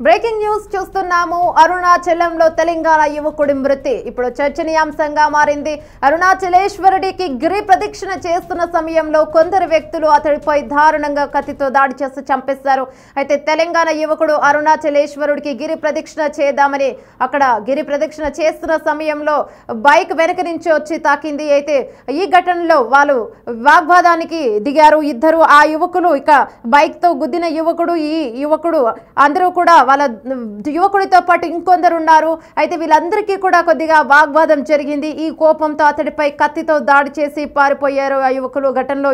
Breaking news చూస్తున్నాము. అరుణాచలంలో తెలంగాణ యువకుడి మృతి ఇప్పుడు చర్చనీయాంశంగా మారింది. అరుణాచలేశ్వరుడికి గిరి ప్రదక్షిణ చేస్తున్న సమయంలో కొందరు వ్యక్తులు అతడిపై దారుణంగా కత్తితో దాడి చేసి చంపేశారు. అయితే తెలంగాణ యువకుడు అరుణాచలేశ్వరుడికి గిరి ప్రదక్షిణ చేద్దామని అక్కడ గిరి ప్రదక్షిణ చేస్తున్న సమయంలో బైక్ వెనక నుంచి వచ్చి తాకింది. అయితే ఈ ఘటనలో వాళ్ళు వాగ్వాదానికి దిగారు ఇద్దరు. ఆ యువకులు ఇక బైక్ తో గుద్దిన యువకుడు ఈ యువకుడు అందరూ కూడా వాళ్ళ యువకుడితో పాటు ఇంకొందరు ఉన్నారు. అయితే వీళ్ళందరికీ కూడా కొద్దిగా వాగ్వాదం జరిగింది. ఈ కోపంతో అతడిపై కత్తితో దాడి చేసి పారిపోయారు ఆ యువకులు. ఘటనలో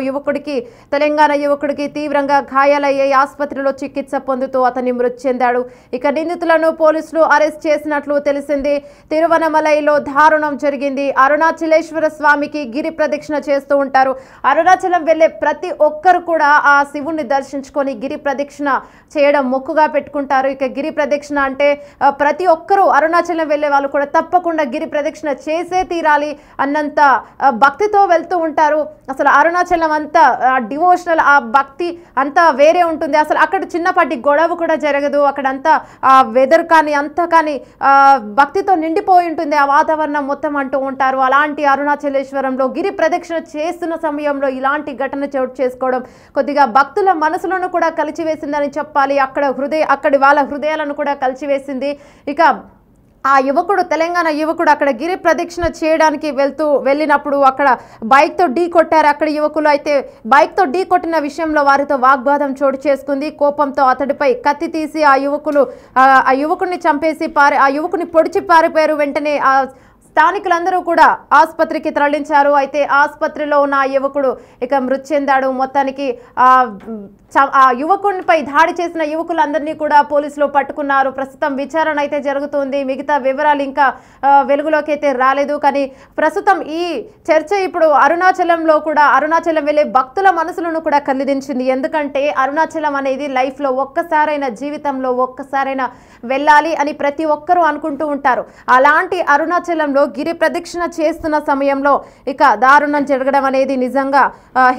తెలంగాణ యువకుడికి తీవ్రంగా గాయాలయ్యాయి. ఆసుపత్రిలో చికిత్స పొందుతూ అతన్ని మృతి చెందాడు. ఇక నిందితులను పోలీసులు అరెస్ట్ చేసినట్లు తెలిసింది. తిరువనమలైలో దారుణం జరిగింది. అరుణాచలేశ్వర స్వామికి గిరి ప్రదక్షిణ చేస్తూ ఉంటారు. అరుణాచలం వెళ్లే ప్రతి ఒక్కరు కూడా ఆ శివుణ్ణి దర్శించుకొని గిరి ప్రదక్షిణ చేయడం మొక్కుగా పెట్టుకుంటారు. ఇక గిరి ప్రదక్షిణ అంటే ప్రతి ఒక్కరూ అరుణాచలం వెళ్లే వాళ్ళు కూడా తప్పకుండా గిరి ప్రదక్షిణ చేసే తీరాలి అన్నంత భక్తితో వెళ్తూ ఉంటారు. అసలు అరుణాచలం అంతా డివోషనల్, ఆ భక్తి అంతా వేరే ఉంటుంది. అసలు అక్కడ చిన్నపాటి గొడవ కూడా జరగదు. అక్కడంతా వెదర్ కానీ అంతా కానీ భక్తితో నిండిపోయి ఉంటుంది ఆ వాతావరణం మొత్తం అంటూ ఉంటారు. అలాంటి అరుణాచలేశ్వరంలో గిరి ప్రదక్షిణ చేస్తున్న సమయంలో ఇలాంటి ఘటన చోటు చేసుకోవడం కొద్దిగా భక్తుల మనసులను కూడా కలిచివేసిందని చెప్పాలి. అక్కడి వాళ్ళ హృదయాలను కూడా కలిచివేసింది. ఇక ఆ యువకుడు, తెలంగాణ యువకుడు అక్కడ గిరి ప్రదక్షిణ చేయడానికి వెళ్ళినప్పుడు అక్కడ బైక్తో ఢీ కొట్టారు అక్కడ యువకులు. అయితే బైక్తో ఢీ కొట్టిన విషయంలో వారితో వాగ్వాదం చోటు చేసుకుంది. కోపంతో అతడిపై కత్తి తీసి ఆ యువకుడిని చంపేసి ఆ యువకుని పొడిచి పారిపోయారు. వెంటనే ఆ స్థానికులందరూ కూడా ఆసుపత్రికి తరలించారు. అయితే ఆసుపత్రిలో ఉన్న ఆ యువకుడు ఇక మృతి చెందాడు. మొత్తానికి ఆ యువకునిపై దాడి చేసిన యువకులందరినీ కూడా పోలీసులు పట్టుకున్నారు. ప్రస్తుతం విచారణ అయితే జరుగుతుంది. మిగతా వివరాలు ఇంకా వెలుగులోకి అయితే రాలేదు. కానీ ప్రస్తుతం ఈ చర్చ ఇప్పుడు అరుణాచలం వెళ్ళే భక్తుల మనసులను కూడా కదిలించింది. ఎందుకంటే అరుణాచలం అనేది లైఫ్లో ఒక్కసారైనా, జీవితంలో ఒక్కసారైనా వెళ్ళాలి అని ప్రతి ఒక్కరూ అనుకుంటూ ఉంటారు. అలాంటి అరుణాచలంలో గిరి ప్రదక్షిణ చేస్తున్న సమయంలో ఇక దారుణం జరగడం అనేది నిజంగా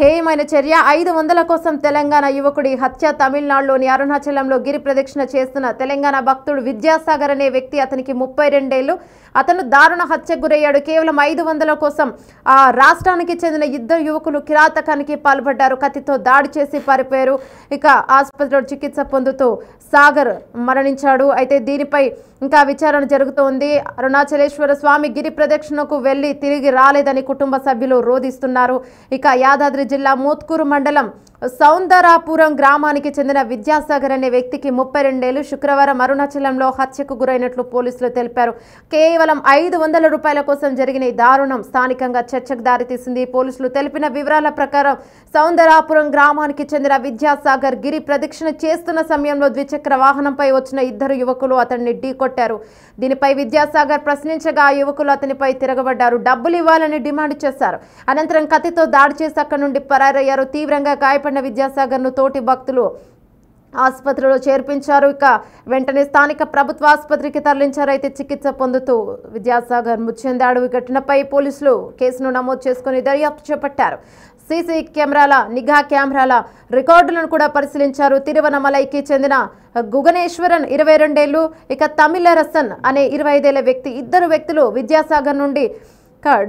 హేయమైన చర్య. 500 కోసం తెలంగాణ యువకుడి హత్య. తమిళనాడులోని అరుణాచలంలో గిరి ప్రదక్షిణ చేస్తున్న తెలంగాణ భక్తుడు విద్యాసాగర్ అనే వ్యక్తి, అతనికి 32 ఏళ్లు. అతను దారుణ హత్యకు గురయ్యాడు. కేవలం 500 కోసం ఆ రాష్ట్రానికి చెందిన ఇద్దరు యువకులు కిరాతకానికి పాల్పడ్డారు. కత్తితో దాడి చేసి పారిపోయారు. ఇక ఆసుపత్రిలో చికిత్స పొందుతూ సాగర్ మరణించాడు. అయితే దీనిపై ఇంకా విచారణ జరుగుతోంది. అరుణాచలేశ్వర స్వామి గిరి ప్రదక్షిణకు వెళ్లి తిరిగి రాలేదని కుటుంబ సభ్యులు రోధిస్తున్నారు. ఇక యాదాద్రి జిల్లా మోత్కూరు మండలం సౌందరాపురం గ్రామానికి చెందిన విద్యాసాగర్ అనే వ్యక్తికి 32 ఏళ్లు. శుక్రవారం అరుణాచలంలో హత్యకు గురైనట్లు పోలీసులు తెలిపారు. కేవలం 500 రూపాయల కోసం జరిగిన ఈ దారుణం స్థానికంగా చర్చకు దారితీసింది. పోలీసులు తెలిపిన వివరాల ప్రకారం సౌందరాపురం గ్రామానికి చెందిన విద్యాసాగర్ గిరి ప్రదక్షిణ చేస్తున్న సమయంలో ద్విచక్ర వాహనంపై వచ్చిన ఇద్దరు యువకులు అతన్ని ఢీకొట్టారు. దీనిపై విద్యాసాగర్ ప్రశ్నించగా ఆ యువకులు అతనిపై తిరగబడ్డారు. డబ్బులు ఇవ్వాలని డిమాండ్ చేశారు. అనంతరం కత్తితో దాడి చేసి అక్కడి నుండి పరారయ్యారు. తీవ్రంగా గాయపడిన విద్యాసాగర్ను తోటి భక్తులు ఆసుపత్రిలో చేర్పించారు. ఇక వెంటనే స్థానిక ప్రభుత్వ ఆసుపత్రికి తరలించారు. అయితే చికిత్స పొందుతూ విద్యాసాగర్ మృతి చెందాడు. ఈ ఘటనపై పోలీసులు కేసును నమోదు చేసుకుని దర్యాప్తు చేపట్టారు. సీసీ కెమెరాల, నిఘా కెమెరాల రికార్డులను కూడా పరిశీలించారు. తిరువనమలైకి చెందిన గుగనేశ్వరన్ 22 ఏళ్లు, ఇక తమిళరసన్ అనే 25 ఏళ్ల వ్యక్తి, ఇద్దరు వ్యక్తులు విద్యాసాగర్ నుండి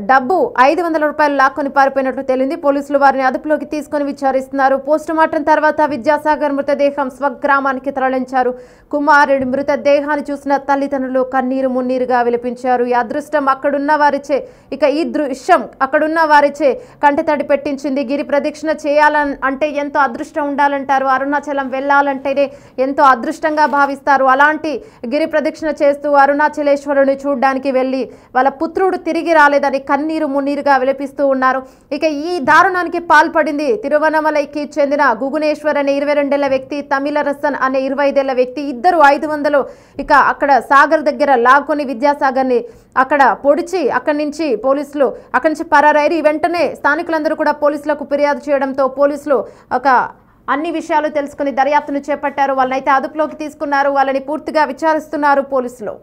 డబ్బు 500 రూపాయలు లాక్కొని పారిపోయినట్లు తేలింది. పోలీసులు వారిని అదుపులోకి తీసుకొని విచారిస్తున్నారు. పోస్టుమార్టం తర్వాత విద్యాసాగర్ మృతదేహం స్వగ్రామానికి తరలించారు. కుమారుడి మృతదేహాన్ని చూసిన తల్లిదండ్రులు కన్నీరు మున్నీరుగా విలపించారు. ఈ అదృష్టం అక్కడున్న వారిచే కంటతడి పెట్టించింది. గిరి ప్రదక్షిణ చేయాలంటే ఎంతో అదృష్టం ఉండాలంటారు. అరుణాచలం వెళ్ళాలంటేనే ఎంతో అదృష్టంగా భావిస్తారు. అలాంటి గిరి ప్రదక్షిణ చేస్తూ అరుణాచలేశ్వరుని చూడ్డానికి వెళ్ళి వాళ్ళ పుత్రుడు తిరిగి రాలేదు అని కన్నీరు మున్నీరుగా విలపిస్తూ ఉన్నారు. ఇక ఈ దారుణానికి పాల్పడింది తిరువనమలైకి చెందిన గుగునేశ్వర్ అనే 22 ఏళ్ల వ్యక్తి, తమిళరసన్ అనే 25 ఏళ్ల వ్యక్తి. ఇద్దరు 500 ఇక అక్కడ సాగర్ దగ్గర లాక్కొని విద్యాసాగర్ని అక్కడ పొడిచి అక్కడి నుంచి పరారయ్యారు. వెంటనే స్థానికులందరూ కూడా పోలీసులకు ఫిర్యాదు చేయడంతో పోలీసులు అన్ని విషయాలు తెలుసుకుని దర్యాప్తును చేపట్టారు. వాళ్ళనైతే అదుపులోకి తీసుకున్నారు. వాళ్ళని పూర్తిగా విచారిస్తున్నారు పోలీసులు.